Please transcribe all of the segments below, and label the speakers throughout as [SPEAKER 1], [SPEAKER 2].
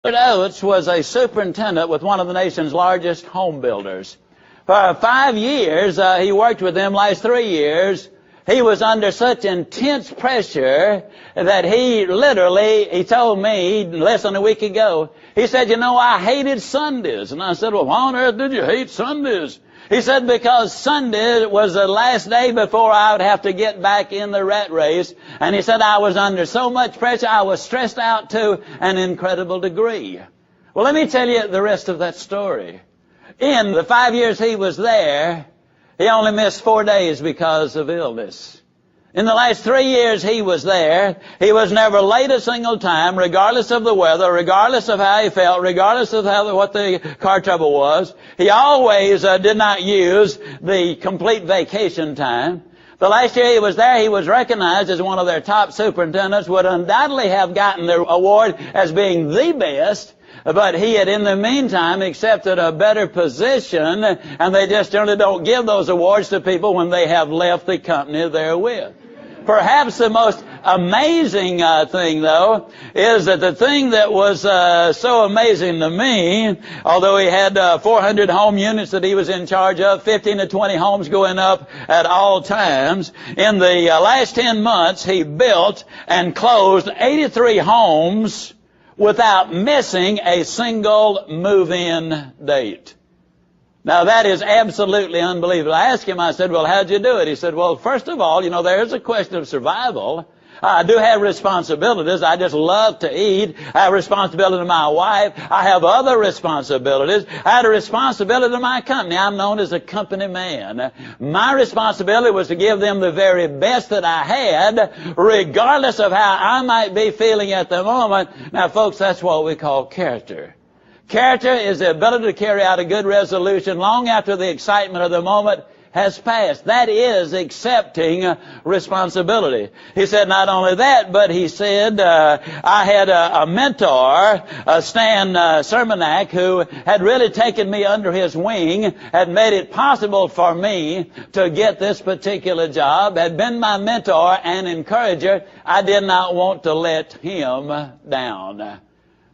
[SPEAKER 1] Oates was a superintendent with one of the nation's largest home builders. For 5 years, he worked with them. Last 3 years, he was under such intense pressure that he told me less than a week ago, he said, I hated Sundays. And I said, well, why on earth did you hate Sundays? He said, because Sunday was the last day before I would have to get back in the rat race. And he said, I was under so much pressure, I was stressed out to an incredible degree. Well, let me tell you the rest of that story. In the 5 years he was there, he only missed 4 days because of illness. In the last 3 years he was there, he was never late a single time, regardless of the weather, regardless of how he felt, regardless of what the car trouble was. He always did not use the complete vacation time. The last year he was there, he was recognized as one of their top superintendents, would undoubtedly have gotten the award as being the best, but he had in the meantime accepted a better position, and they just generally don't give those awards to people when they have left the company they're with. Perhaps the most amazing thing, though, is that the thing that was so amazing to me, although he had 400 home units that he was in charge of, 15 to 20 homes going up at all times, in the last 10 months he built and closed 83 homes without missing a single move-in date. Now, that is absolutely unbelievable. I asked him, I said, well, how'd you do it? He said, well, first of all, there's a question of survival. I do have responsibilities. I just love to eat. I have responsibility to my wife. I have other responsibilities. I had a responsibility to my company. I'm known as a company man. My responsibility was to give them the very best that I had, regardless of how I might be feeling at the moment. Now, folks, that's what we call character. Character is the ability to carry out a good resolution long after the excitement of the moment has passed. That is accepting responsibility. He said not only that, but he said, I had a mentor, Stan Sermonak, who had really taken me under his wing, had made it possible for me to get this particular job, had been my mentor and encourager. I did not want to let him down.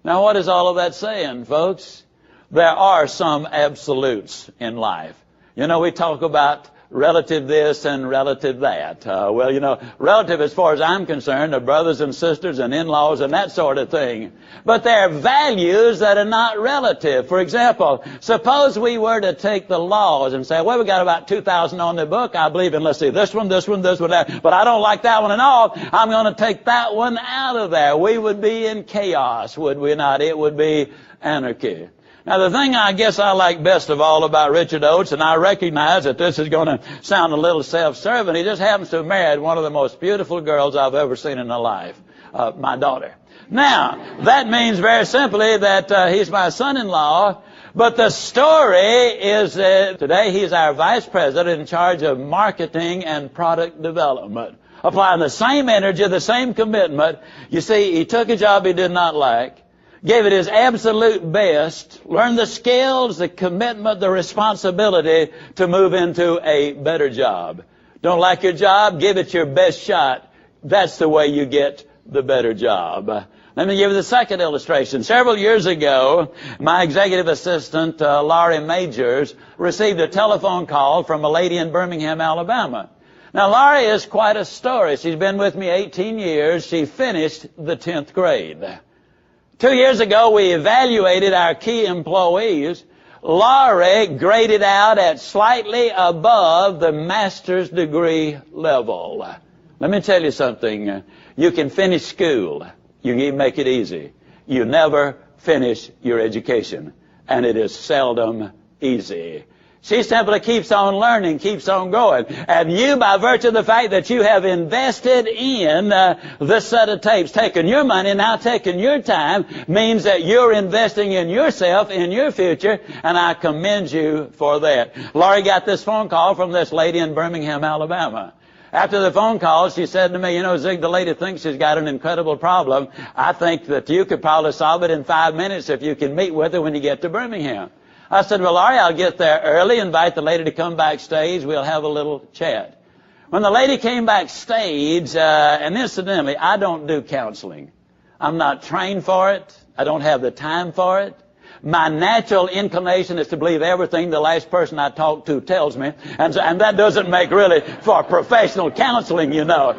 [SPEAKER 1] Now, what is all of that saying, folks? There are some absolutes in life. We talk about relative this and relative that. Relative as far as I'm concerned are brothers and sisters and in-laws and that sort of thing. But there are values that are not relative. For example, suppose we were to take the laws and say, well, we got about 2,000 on the book. I believe in, let's see, this one, that. But I don't like that one at all. I'm going to take that one out of there. We would be in chaos, would we not? It would be anarchy. Now, the thing I guess I like best of all about Richard Oates, and I recognize that this is going to sound a little self-serving, he just happens to have married one of the most beautiful girls I've ever seen in my life, my daughter. Now, that means very simply that he's my son-in-law, but the story is that today he's our vice president in charge of marketing and product development. Applying the same energy, the same commitment. You see, he took a job he did not like, gave it his absolute best, learned the skills, the commitment, the responsibility to move into a better job. Don't like your job? Give it your best shot. That's the way you get the better job. Let me give you the second illustration. Several years ago, my executive assistant, Laurie Majors, received a telephone call from a lady in Birmingham, Alabama. Now, Laurie is quite a story. She's been with me 18 years. She finished the 10th grade. 2 years ago, we evaluated our key employees. Laurie graded out at slightly above the master's degree level. Let me tell you something. You can finish school. You can make it easy. You never finish your education. And it is seldom easy. She simply keeps on learning, keeps on growing. And you, by virtue of the fact that you have invested in this set of tapes, taken your money, now taken your time, means that you're investing in yourself, in your future, and I commend you for that. Laurie got this phone call from this lady in Birmingham, Alabama. After the phone call, she said to me, Zig, the lady thinks she's got an incredible problem. I think that you could probably solve it in 5 minutes if you can meet with her when you get to Birmingham. I said, well, Laurie, I'll get there early, invite the lady to come backstage, we'll have a little chat. When the lady came backstage, and incidentally, I don't do counseling. I'm not trained for it. I don't have the time for it. My natural inclination is to believe everything the last person I talk to tells me. And that doesn't make really for professional counseling, you know.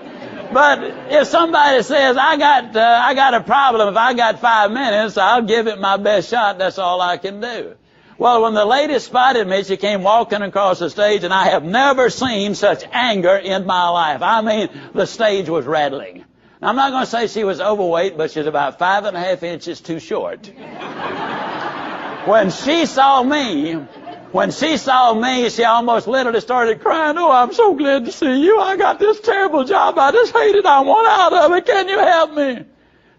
[SPEAKER 1] But if somebody says, I got a problem, if I got 5 minutes, I'll give it my best shot. That's all I can do. Well, when the lady spotted me, she came walking across the stage, and I have never seen such anger in my life. I mean, the stage was rattling. Now, I'm not going to say she was overweight, but she's about 5.5 inches too short. When she saw me, she almost literally started crying. Oh, I'm so glad to see you. I got this terrible job. I just hate it. I want out of it. Can you help me?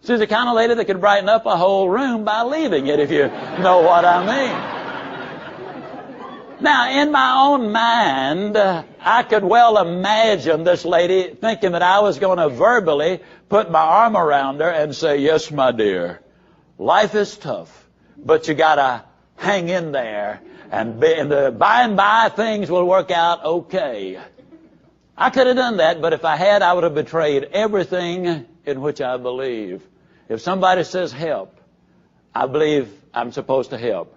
[SPEAKER 1] She's the kind of lady that could brighten up a whole room by leaving it, if you know what I mean. Now, in my own mind, I could well imagine this lady thinking that I was going to verbally put my arm around her and say, yes, my dear, life is tough, but you got to hang in there, and by and by things will work out okay. I could have done that, but if I had, I would have betrayed everything in which I believe. If somebody says help, I believe I'm supposed to help.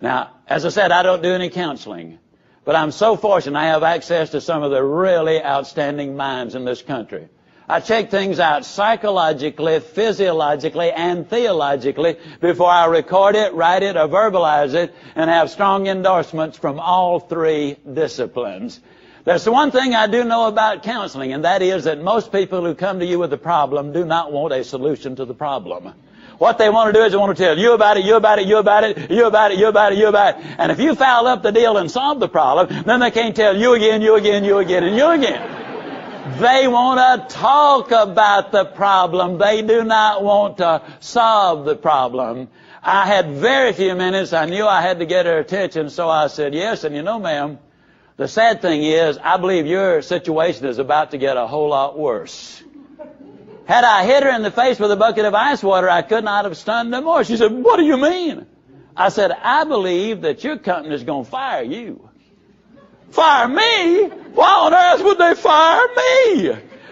[SPEAKER 1] Now, as I said, I don't do any counseling, but I'm so fortunate I have access to some of the really outstanding minds in this country. I check things out psychologically, physiologically, and theologically before I record it, write it, or verbalize it, and have strong endorsements from all three disciplines. There's the one thing I do know about counseling, and that is that most people who come to you with a problem do not want a solution to the problem. What they want to do is they want to tell you about it, you about it, you about it, you about it, you about it, you about it. And if you foul up the deal and solve the problem, then they can't tell you again, you again, you again, and you again. They want to talk about the problem. They do not want to solve the problem. I had very few minutes. I knew I had to get her attention, so I said, yes, and you know, ma'am, the sad thing is, I believe your situation is about to get a whole lot worse. Had I hit her in the face with a bucket of ice water, I could not have stunned her more. She said, what do you mean? I said, I believe that your company is going to fire you. Fire me? Why on earth would they fire me?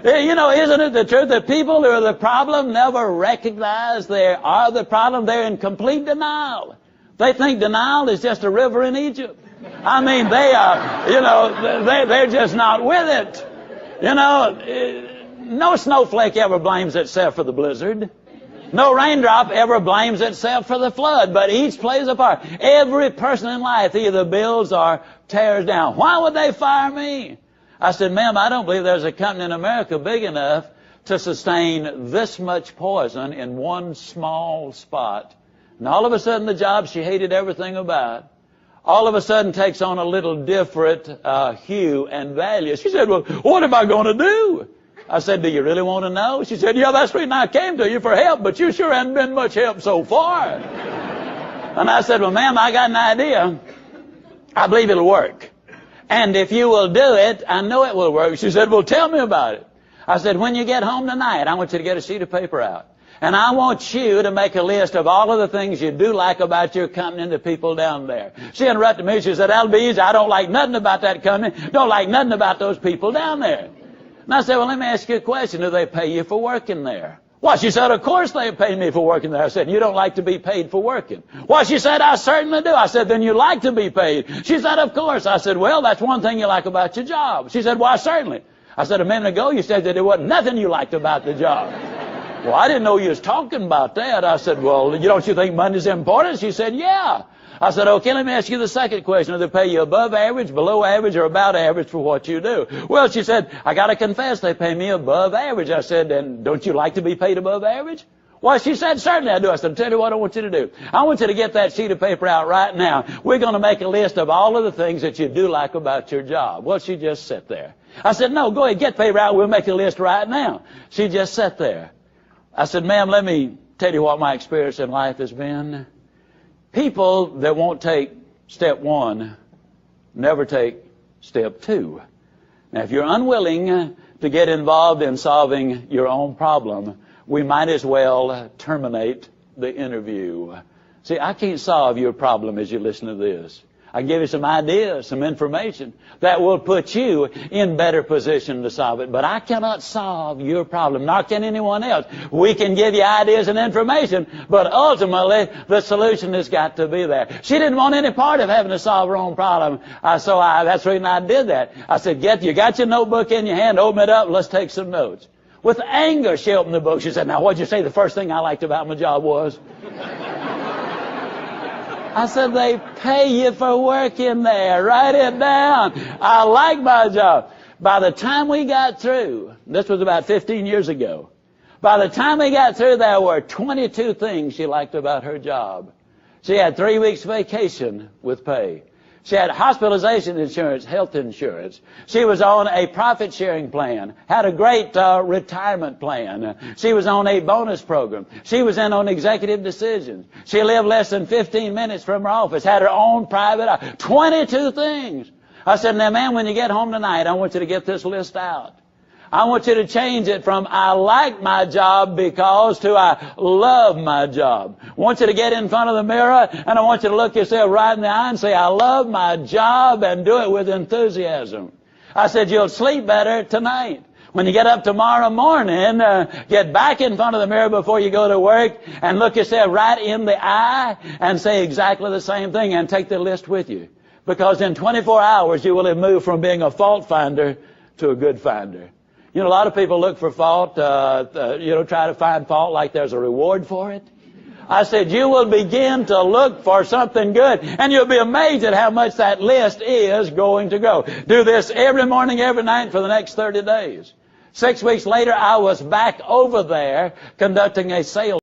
[SPEAKER 1] You know, isn't it the truth that people who are the problem never recognize they are the problem? They're in complete denial. They think denial is just a river in Egypt. I mean, they are, you know, they're just not with it. You know, no snowflake ever blames itself for the blizzard. No raindrop ever blames itself for the flood, but each plays a part. Every person in life either builds or tears down. Why would they fire me? I said, ma'am, I don't believe there's a company in America big enough to sustain this much poison in one small spot. And all of a sudden the job she hated everything about, all of a sudden takes on a little different hue and value. She said, well, what am I going to do? I said, do you really want to know? She said, yeah, that's the reason I came to you for help, but you sure haven't been much help so far. And I said, well, ma'am, I got an idea. I believe it'll work. And if you will do it, I know it will work. She said, well, tell me about it. I said, when you get home tonight, I want you to get a sheet of paper out. And I want you to make a list of all of the things you do like about your company and the people down there. She interrupted me. She said, that'll be easy. I don't like nothing about that company. Don't like nothing about those people down there. And I said, well, let me ask you a question. Do they pay you for working there? Well, she said, of course they pay me for working there. I said, you don't like to be paid for working. Well, she said, I certainly do. I said, then you like to be paid. She said, of course. I said, well, that's one thing you like about your job. She said, why, certainly. I said, a minute ago you said that there wasn't nothing you liked about the job. Well, I didn't know you was talking about that. I said, well, don't you think money's important? She said, yeah. I said, okay, let me ask you the second question. Do they pay you above average, below average, or about average for what you do? Well, she said, I got to confess, they pay me above average. I said, and don't you like to be paid above average? Well, she said, certainly I do. I said, tell you what I want you to do. I want you to get that sheet of paper out right now. We're going to make a list of all of the things that you do like about your job. Well, she just sat there. I said, no, go ahead, get paper out. We'll make a list right now. She just sat there. I said, ma'am, let me tell you what my experience in life has been. People that won't take step one never take step two. Now, if you're unwilling to get involved in solving your own problem, we might as well terminate the interview. See, I can't solve your problem as you listen to this. I can give you some ideas, some information that will put you in better position to solve it. But I cannot solve your problem, nor can anyone else. We can give you ideas and information, but ultimately the solution has got to be there. She didn't want any part of having to solve her own problem. That's the reason I did that. I said, you got your notebook in your hand, open it up, let's take some notes. With anger, she opened the book. She said, now what'd you say the first thing I liked about my job was? I said, they pay you for work in there. Write it down. I like my job. By the time we got through, this was about 15 years ago, by the time we got through, there were 22 things she liked about her job. She had 3 weeks vacation with pay. She had hospitalization insurance, health insurance. She was on a profit-sharing plan, had a great retirement plan. She was on a bonus program. She was in on executive decisions. She lived less than 15 minutes from her office, had her own private 22 things. I said, now, ma'am, when you get home tonight, I want you to get this list out. I want you to change it from I like my job because to I love my job. I want you to get in front of the mirror and I want you to look yourself right in the eye and say, I love my job, and do it with enthusiasm. I said, you'll sleep better tonight. When you get up tomorrow morning, get back in front of the mirror before you go to work and look yourself right in the eye and say exactly the same thing, and take the list with you. Because in 24 hours you will have moved from being a fault finder to a good finder. You know, a lot of people look for fault, try to find fault like there's a reward for it. I said, you will begin to look for something good, and you'll be amazed at how much that list is going to grow. Do this every morning, every night for the next 30 days. 6 weeks later, I was back over there conducting a sales